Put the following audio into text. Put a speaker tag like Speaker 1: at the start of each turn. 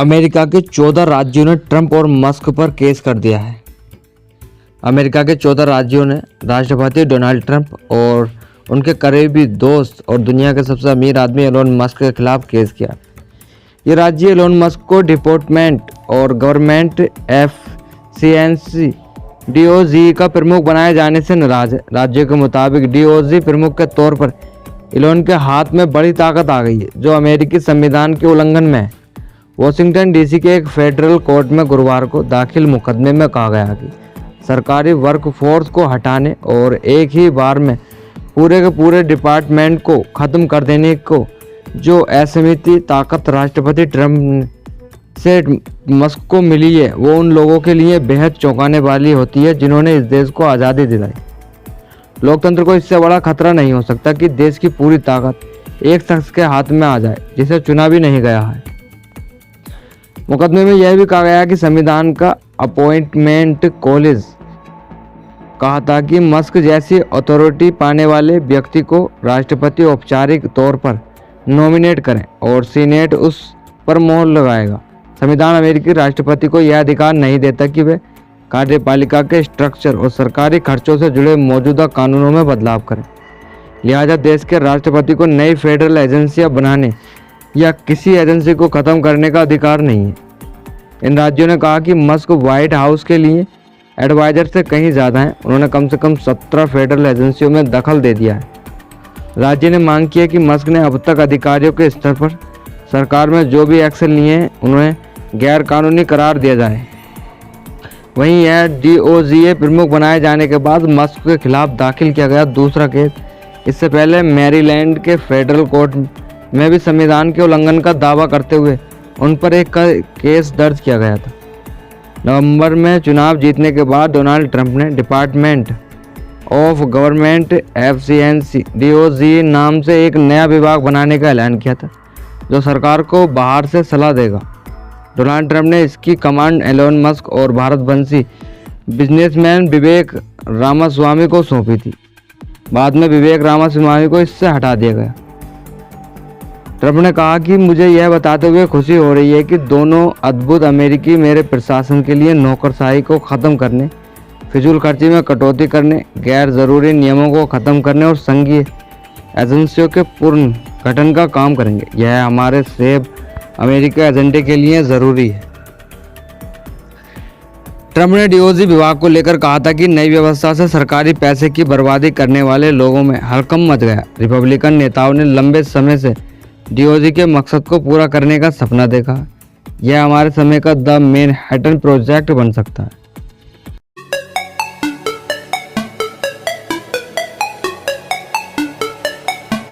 Speaker 1: America के 14 राज्यों ने ट्रंप और मस्क पर केस कर दिया है। अमेरिका के 14 राज्यों ने राष्ट्रपति डोनाल्ड ट्रंप और उनके करीबी दोस्त और दुनिया के सबसे अमीर आदमी एलोन मस्क के खिलाफ केस किया। ये राज्य एलोन मस्क को डिपार्टमेंट और गवर्नमेंट एफसीएनसी डीओजी का प्रमुख बनाए जाने से नाराज है। राज्यों के मुताबिक डीओजी प्रमुख के तौर पर एलोन के हाथ में बड़ी ताकत आ गई है, जो अमेरिकी संविधान के उल्लंघन में है। वाशिंगटन डीसी के एक फेडरल कोर्ट में गुरुवार को दाखिल मुकदमे में कहा गया कि सरकारी वर्कफोर्स को हटाने और एक ही बार में पूरे के पूरे डिपार्टमेंट को ख़त्म कर देने को जो असीमित ताकत राष्ट्रपति ट्रंप से मस्क को मिली है, वो उन लोगों के लिए बेहद चौंकाने वाली होती है जिन्होंने इस देश को आज़ादी दिलाई। लोकतंत्र को इससे बड़ा खतरा नहीं हो सकता कि देश की पूरी ताकत एक शख्स के हाथ में आ जाए जिसे चुना भी नहीं गया है। मुकदमे में यह भी कहा गया कि संविधान का अपॉइंटमेंट कॉलेज कहा था कि मस्क जैसी अथॉरिटी पाने वाले व्यक्ति को राष्ट्रपति औपचारिक तौर पर नॉमिनेट करें और सीनेट उस पर मोहर लगाएगा। संविधान अमेरिकी राष्ट्रपति को यह अधिकार नहीं देता कि वे कार्यपालिका के स्ट्रक्चर और सरकारी खर्चों से जुड़े मौजूदा कानूनों में बदलाव करें। लिहाजा देश के राष्ट्रपति को नई फेडरल एजेंसियां बनाने या किसी एजेंसी को ख़त्म करने का अधिकार नहीं है। इन राज्यों ने कहा कि मस्क व्हाइट हाउस के लिए एडवाइजर से कहीं ज़्यादा हैं। उन्होंने कम से कम 17 फेडरल एजेंसियों में दखल दे दिया है। राज्य ने मांग की है कि मस्क ने अब तक अधिकारियों के स्तर पर सरकार में जो भी एक्शन लिए हैं उन्हें गैर कानूनी करार दिया जाए। वहीं यह डीओजीए प्रमुख बनाए जाने के बाद मस्क के खिलाफ दाखिल किया गया दूसरा केस। इससे पहले मैरीलैंड के फेडरल कोर्ट में भी संविधान के उल्लंघन का दावा करते हुए उन पर एक केस दर्ज किया गया था। नवंबर में चुनाव जीतने के बाद डोनाल्ड ट्रंप ने डिपार्टमेंट ऑफ गवर्नमेंट एफसीएनसी डीओजी नाम से एक नया विभाग बनाने का ऐलान किया था, जो सरकार को बाहर से सलाह देगा। डोनाल्ड ट्रंप ने इसकी कमांड एलोन मस्क और भारतवंशी बिजनेसमैन विवेक रामास्वामी को सौंपी थी। बाद में विवेक रामास्वामी को इससे हटा दिया गया। ट्रंप ने कहा कि मुझे यह बताते हुए खुशी हो रही है कि दोनों अद्भुत अमेरिकी मेरे प्रशासन के लिए नौकरशाही को ख़त्म करने, फिजूल खर्ची में कटौती करने, गैर ज़रूरी नियमों को ख़त्म करने और संघीय एजेंसियों के पूर्ण गठन का काम करेंगे। यह हमारे सेव अमेरिका एजेंडे के लिए ज़रूरी है। ट्रंप ने डीओजी विभाग को लेकर कहा था कि नई व्यवस्था से सरकारी पैसे की बर्बादी करने वाले लोगों में हड़कंप मच गया। रिपब्लिकन नेताओं ने लंबे समय से डीओजी के मकसद को पूरा करने का सपना देखा। यह हमारे समय का द मैनहट्टन प्रोजेक्ट बन सकता है।